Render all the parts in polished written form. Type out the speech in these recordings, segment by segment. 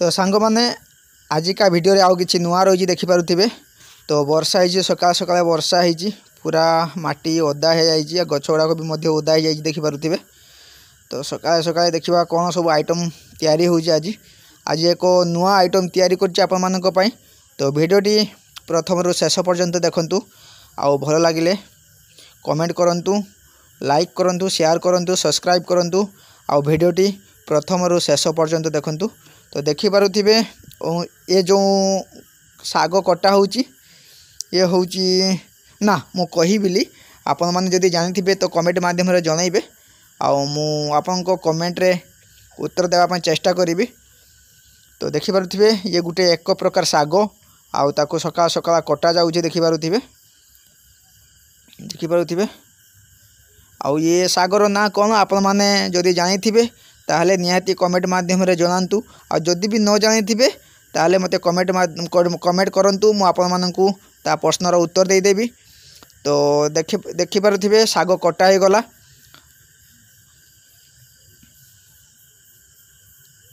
तो सांग मैंने आजिका भिडियो आउ कि नुआ रही देखिपे। तो वर्षा हो सका सका वर्षा हो पूरा माटी ओदा हो जाए गछ गुड़ाक भी ओदा हो जाए देखिपे। तो सका सका देखा कौन सब आइटम तैयारी होची आज आज एक नुआ आइटम तैयारी कर। तो भिडियोटी प्रथम रु शेष पर्यंत देखंतु आउ भल लगिले कमेंट करंतु लाइक करंतु शेयर करंतु सब्सक्राइब करंतु आउ भिडियोटी प्रथम रु शेष पर्यंत देखंतु। तो देखि पारुथिबे ये जो साग कटा होची ये होची ना मु कहिबिली आपण माने जदि जानिथिबे तो कमेंट माध्यम रे जणाइबे आउ मु आपन को कमेंट रे उत्तर देवा पय चेष्टा करिबी। तो देखि पारुथिबे ये गुटे एक प्रकार साग आउ ताको सका सका कटा जाउचे देखि पारुथिबे आउ ये सागर ना कौन आपण माने जदि जानिथिबे ताहले निहाती कमेंट माध्यम रे जणांतु आ जदि भी न जानिथिबे ताहले मते कमेंट करंतु मु आपण माननकु ता प्रश्नर उत्तर दे देबी। तो देखि पारुथिबे साग कटा हे गला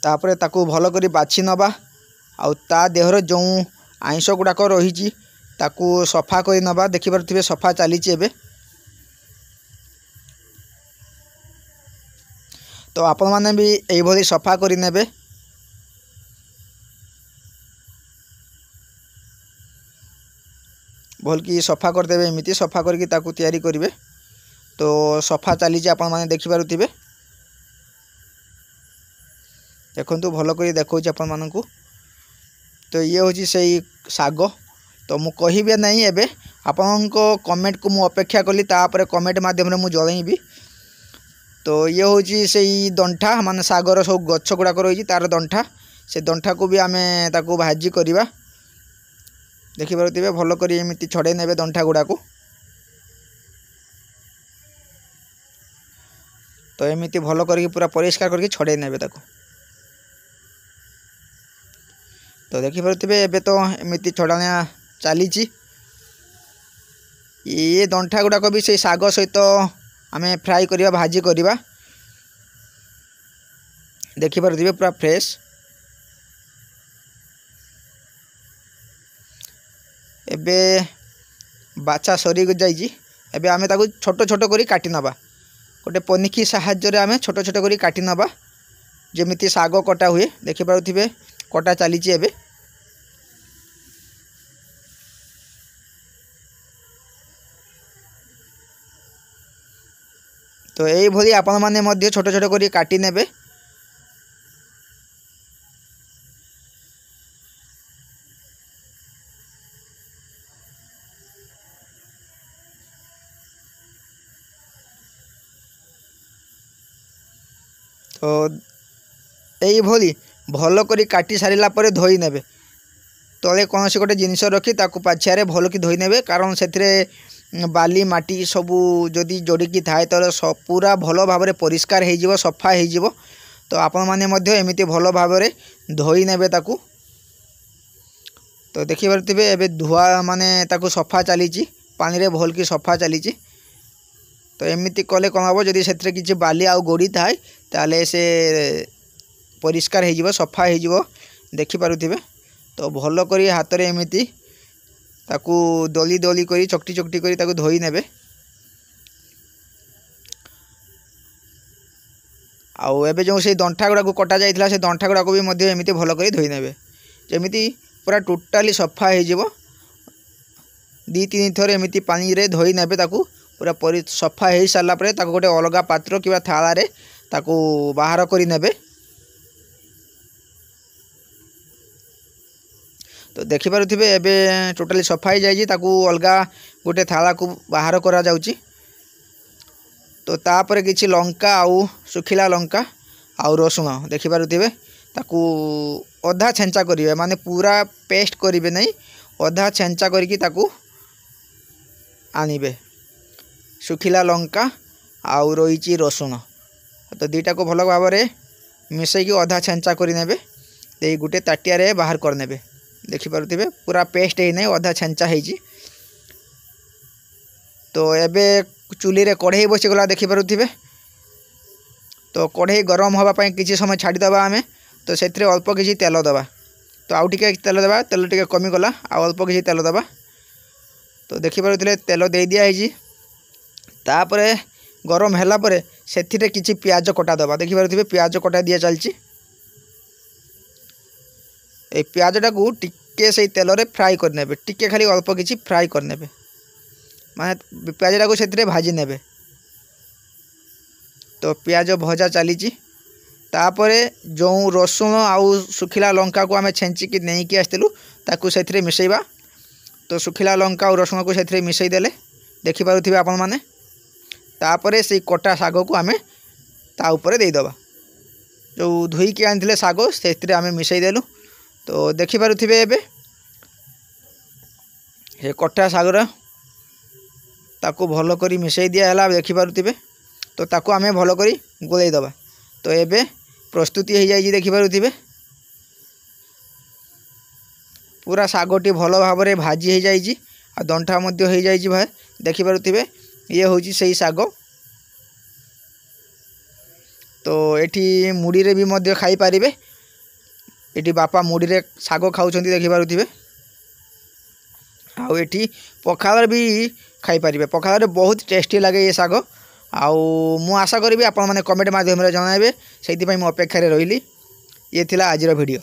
तापरे ताकू भल करी बाछि नबा आउ ता देहर जो आइंस गुड़ाक रही ताकू सफा करी नबा। देखि पारुथिबे सफा चलीछि एबे। तो आपण माने भी एई भली सफा करी नेबे। भल की सफा कर देबे एमिति सफा करके ताकू तैयारी करिवे। तो सफा चली आपण माने देखि पारुथिबे देखंतु भल करी देखौछि आपण मानकु। तो ये होछि सेई साग। तो मु कहिबे नहीं एबे आपनको कमेंट को मु अपेक्षा कली तापर कमेंट माध्यम रे मु जणाइबी। तो ये होची से दंठा माने सागर सब गछ गुड़ाक रही तार दंठा से दंठा को भी आमे ताकू भाजी करिबा। देखि पारुथिबे भल करी एमिति छड़े नेबे दंठा गुड़ाक। तो एमिति भल करके पूरा परिष्कार करके छड़े नेबे ताकू। तो देखि पारुथिबे एबे तो एमिति छड़ाना चलीची। ये दंठा गुड़ाक भी से साग सहित आमे फ्राई करिया भाजी करिबा। देखि पारुथिबे पूरा फ्रेश। एबे बाचा सरी जाइजी एबे आमे ताकू छोट छोट करी काटी नबा। गोटे पनिकी साहाय्य रे आमे छोट छोट करी काटी नबा जेमिति साग कटा हुए। देखि पारुथिबे कटा चलीची एबे। तो यही भली आपण माने मध्य छोट छोट करी काटी नेबे। तो यही भली भल करी काटी सारिला परे धोई नेबे। तले कौन से गोटे जिनिस रखी ताकू पाछियारे भल की धोई नेबे कारण सेथिरे बाली माटी सबू जदि जोड़िकी थाए तो पूरा भल भाव में परिष्कार हो सफा हो। तो आपण माने मध्य एमिति भल भाव में धोई नेबे ताकू। तो देखि पारुथिबे एबे धुआ माने ताकू सफा चलीची पानी रे भल की सफा चलीची। तो एमिति कले कौन हम जदि सेथिरे किछि बाली आउ गोड़ी थाए ताले से परिष्कार हो सफा हो। देखि पारुथिबे तो भल करी हाथ रे एमिति ताकू दली दली करी चकटी चकटी करी ताकू धोई नेबे। आउ एबे जो से दंठा गुड़ा को कटा जाइथिला से दंठा गुड़ा को भी मध्य एमिति भल करी धोई नेबे जेमिति पूरा टोटाली सफा हो जिवो। 2-3 थर एमिति पानी रे धोई नेबे ताकू पूरा सफा हो सारा परे ताकू गोटे अलगा पात्र किबा थाला रे ताकू बाहर करी नेबे। तो देखि पारुथिबे एबे टोटाली सफा हो जाइए ताकू अलगा गोटे थाला को बाहर करा जाउची। तो तापरे किछि लंका आउ सुखिला लंका आउ रसुण देखि पारुथिबे ताकू अधा छेंचा करिवे माने पूरा पेस्ट करिवे नहीं अधा छेंचा करके ताकू आनिबे। सुखिला लंका आउ रही रसुण तो दीटा को भल भाव में मिसई की अधा छेंचा कर नेबे। तो गोटे ताटिया रे बाहर कर नेबे। देखि पारुथिबे पूरा पेस्ट हे नै अधा छेंचा हेजी। तो एबे चुली रे कढ़ई बसी गला देखि पारुथिबे। तो कढ़ई गरम होबा पई किछि समय छाड़ी दबा आमे तो से अल्प किसी तेल दबा तो आउ टिके तेल दबा तेल टिके कमिगला आ अल्प किसी तेल दबा तो देखिपे तेल दे दिखाई तापर गरम है से किसी पियाज कटा दबा देखिपे पियाज कटा दिया चलती पियाजटा को टिके से तेल रे फ्राए करने टिके खाली अल्प किसी फ्राए करने माने पियाजटा को से भाजी ने तो पियाज भजा चली तापर जो रसुण आउ सुखिला लंका को आम छेचिकी नहीं कि आसलु ताकू से मिसेबा तो सुखिला लंका और रसुण को से मिसईदे देखिपे आपण मैंने तापर से कटा शाग को आम ताऊपर देदबा जो धोईकी आनी शाग से आम मिसईदेलु तो देखिपे ये कटा शागर ताकू भल कर मिसई दिया देखिपे तो ताकू आम भल कर गोलैदबा तो एबे प्रस्तुति हो जाए देखिपे पूरा शागटी भल भाव में भाजी हो जाए आ दंठा हो जाए भाई देखिपे ये हूँ से शाग तो ये मुड़ी रे भी खाई पारे ये बापा मुड़ी रे शाग खाऊँ देखिपे आउ ये पखाल भी खाई पारे पखाल बहुत टेस्टी लगे ये शाग आउ मु आशा करी आपण मैंने कमेंट माध्यम जनइबे से अपेक्षा रही ये थिला आजिर वीडियो।